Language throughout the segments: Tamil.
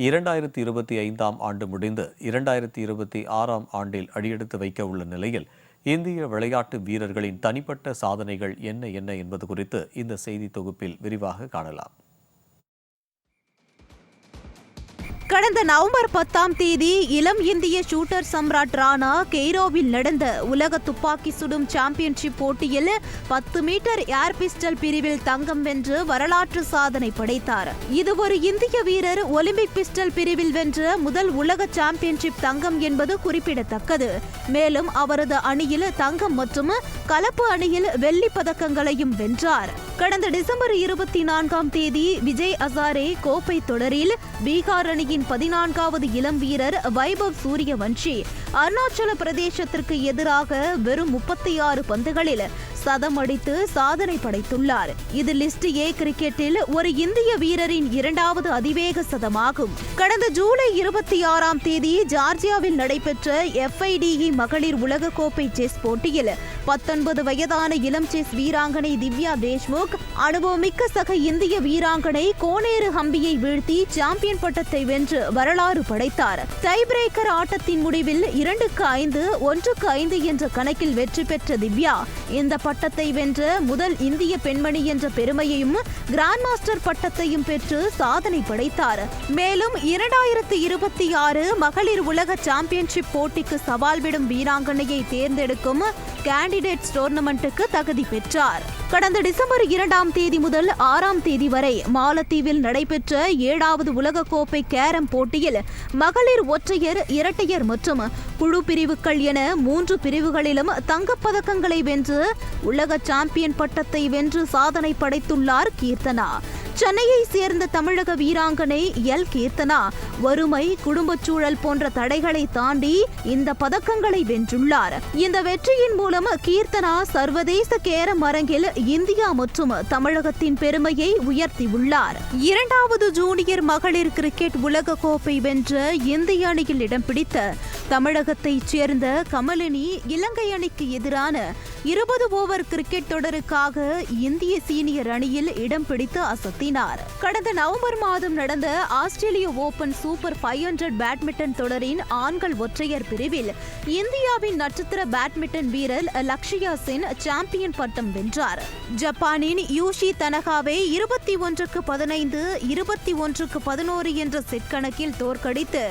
2025ஆம் ஆண்டு முடிந்து 2026ஆம் ஆண்டில் அடியெடுத்து வைக்க உள்ள நிலையில் இந்திய விளையாட்டு வீரர்களின் தனிப்பட்ட சாதனைகள் என்ன என்பது குறித்து இந்த செய்தி தொகுப்பில் விரிவாக காணலாம். கடந்த நவம்பர் 10ஆம் தேதி இளம் இந்திய ஷூட்டர் சம்ராட் ராணா கெய்ரோவில் நடந்த உலக துப்பாக்கி சுடும் சாம்பியன்ஷிப் போட்டியில் 10 மீட்டர் ஏர் பிஸ்டல் பிரிவில் தங்கம் வென்று வரலாற்று சாதனை படைத்தார். இது ஒரு இந்திய வீரர் ஒலிம்பிக் பிஸ்டல் பிரிவில் வென்ற முதல் உலக சாம்பியன்ஷிப் தங்கம் என்பது குறிப்பிடத்தக்கது. மேலும் அவரது அணியில் தங்கம் மற்றும் கலப்பு அணியில் வெள்ளி பதக்கங்களையும் வென்றார். கடந்த டிசம்பர் 24ஆம் தேதி விஜய் ஹசாரே கோப்பை தொடரில் பீகார் அணியின் 14வது இளம் வீரர் வைபவ் சூரியவன்ஷி அருணாச்சல பிரதேசத்திற்கு எதிராக வெறும் 36 பந்துகளில் சதம் அடித்து சாதனை படைத்துள்ளார். இது லிஸ்ட் ஏ கிரிக்கெட்டில் ஒரு இந்திய வீரரின் 2வது அதிவேக சதமாகும். கடந்த ஜூலை 26ஆம் தேதி ஜார்ஜியாவில் நடைபெற்ற FIDE மகளிர் உலகக்கோப்பை செஸ் போட்டியில் 19 வயதான இளம் செஸ் வீராங்கனை திவ்யா தேஷ்முக் அனுபவமிக்க சக இந்திய வீராங்கனை கோனேரு ஹம்பியை வீழ்த்தி சாம்பியன் பட்டத்தை வென்று வரலாறு படைத்தார். டை பிரேக்கர் ஆட்டத்தின் முடிவில் 2-5, 1-5 என்ற கணக்கில் வெற்றி பெற்ற திவ்யா இந்த பட்டத்தை வென்ற முதல் இந்திய பெண்மணி என்ற பெருமையையும் கிராண்ட் மாஸ்டர் பட்டத்தையும் பெற்று சாதனை படைத்தார். மேலும் 2026 மகளிர் உலக சாம்பியன்ஷிப் போட்டிக்கு சவால் விடும் வீராங்கனையை தேர்ந்தெடுக்கும் கேண்டிடேட்ஸ் டோர்னமெண்ட்டுக்கு தகுதி பெற்றார். கடந்த டிசம்பர் 2ஆம் தேதி முதல் 6ஆம் தேதி வரை மாலத்தீவில் நடைபெற்ற 7வது உலகக்கோப்பை கேரம் போட்டியில் மகளிர் ஒற்றையர், இரட்டையர் மற்றும் குழு பிரிவுகள் என 3 பிரிவுகளிலும் தங்கப்பதக்கங்களை வென்று உலக சாம்பியன் பட்டத்தை வென்று சாதனை படைத்துள்ளார் கீர்த்தனா. சென்னையை சேர்ந்த தமிழக வீராங்கனை கீர்த்தனா வறுமை, குடும்பச் சூழல் போன்ற தடைகளை தாண்டி இந்த பதக்கங்களை வென்றுள்ளார். இந்த வெற்றியின் மூலம் கீர்த்தனா சர்வதேச கேரம் அரங்கில் இந்தியா மற்றும் தமிழகத்தின் பெருமையை உயர்த்தியுள்ளார். 2வது ஜூனியர் மகளிர் கிரிக்கெட் உலக கோப்பை வென்ற இந்திய அணியில் இடம் பிடித்த தமிழகத்தைச் சேர்ந்த கமலினி இலங்கை அணிக்கு எதிரான 20 ஓவர் கிரிக்கெட் தொடருக்காக இந்திய சீனியர் அணியில் இடம் பிடித்து அசத்தினார். கடந்த நவம்பர் மாதம் நடந்த ஆஸ்திரேலிய ஓபன் சூப்பர் 500 பேட்மிண்டன் தொடரின் ஆண்கள் ஒற்றையர் பிரிவில் இந்தியாவின் நட்சத்திர பேட்மிண்டன் வீரர் லக்ஷயா சென் சாம்பியன் பட்டம் வென்றார். ஜப்பானின் யூஷி தனகாவை 21-15, 21-11 என்ற செட் கணக்கில் தோற்கடித்து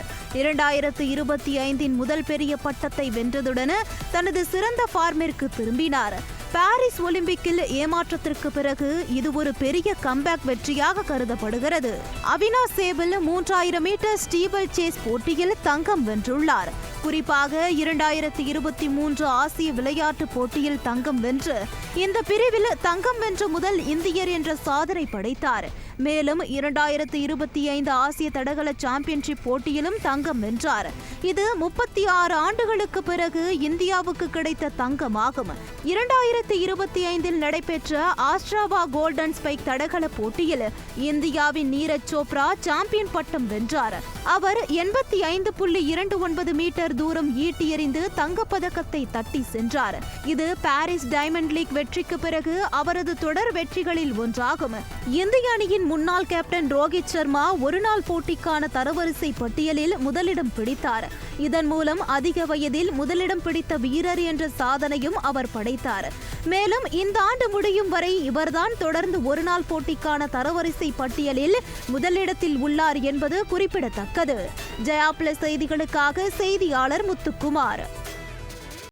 2025 முதல் பெரிய பட்டத்தை வென்றதுடன் தனது சிறந்த ஃபார்மிற்கு திரும்பினார். பாரிஸ் ஒலிம்பிக்கில் ஏமாற்றத்திற்கு பிறகு இது ஒரு பெரிய கம்பேக் வெற்றியாக கருதப்படுகிறது. Avinash Sable 3000 metre steeplechase போட்டியில் தங்கம் வென்றுள்ளார். குறிப்பாக 2023 ஆசிய விளையாட்டுப் போட்டியில் தங்கம் வென்று இந்த பிரிவில் தங்கம் வென்ற முதல் இந்தியர் என்ற சாதனை படைத்தார். மேலும் 2025 ஆசிய தடகள சாம்பியன்ஷிப் போட்டியிலும் தங்கம் வென்றார். இது 36 ஆண்டுகளுக்கு பிறகு இந்தியாவுக்கு கிடைத்த தங்கமாகும். 2025 நடைபெற்ற ஆஸ்ட்ராவா கோல்டன் ஸ்பைக் தடகள போட்டியில் இந்தியாவின் நீரஜ் சோப்ரா சாம்பியன் பட்டம் வென்றார். அவர் 85.29 மீட்டர் தூரம் ஈட்டி எறிந்து தங்கப்பதக்கத்தை தட்டி சென்றார். இது பாரிஸ் டைமண்ட் லீக் வெற்றிக்கு பிறகு அவரது தொடர் வெற்றிகளில் ஒன்றாகும். இந்திய அணியின் முன்னாள் கேப்டன் ரோஹித் சர்மா ஒருநாள் போட்டிக்கான தரவரிசை பட்டியலில் முதலிடம் பிடித்தார். இதன் மூலம் அதிக வயதில் முதலிடம் பிடித்த வீரர் என்ற சாதனையும் அவர் படைத்தார். மேலும் இந்த ஆண்டு முடியும் வரை இவர்தான் தொடர்ந்து ஒருநாள் போட்டிக்கான தரவரிசை பட்டியலில் முதலிடத்தில் உள்ளார் என்பது குறிப்பிடத்தக்கது. ஜெயா பிளஸ் செய்திகளுக்காக செய்தியாளர் முத்துக்குமார்.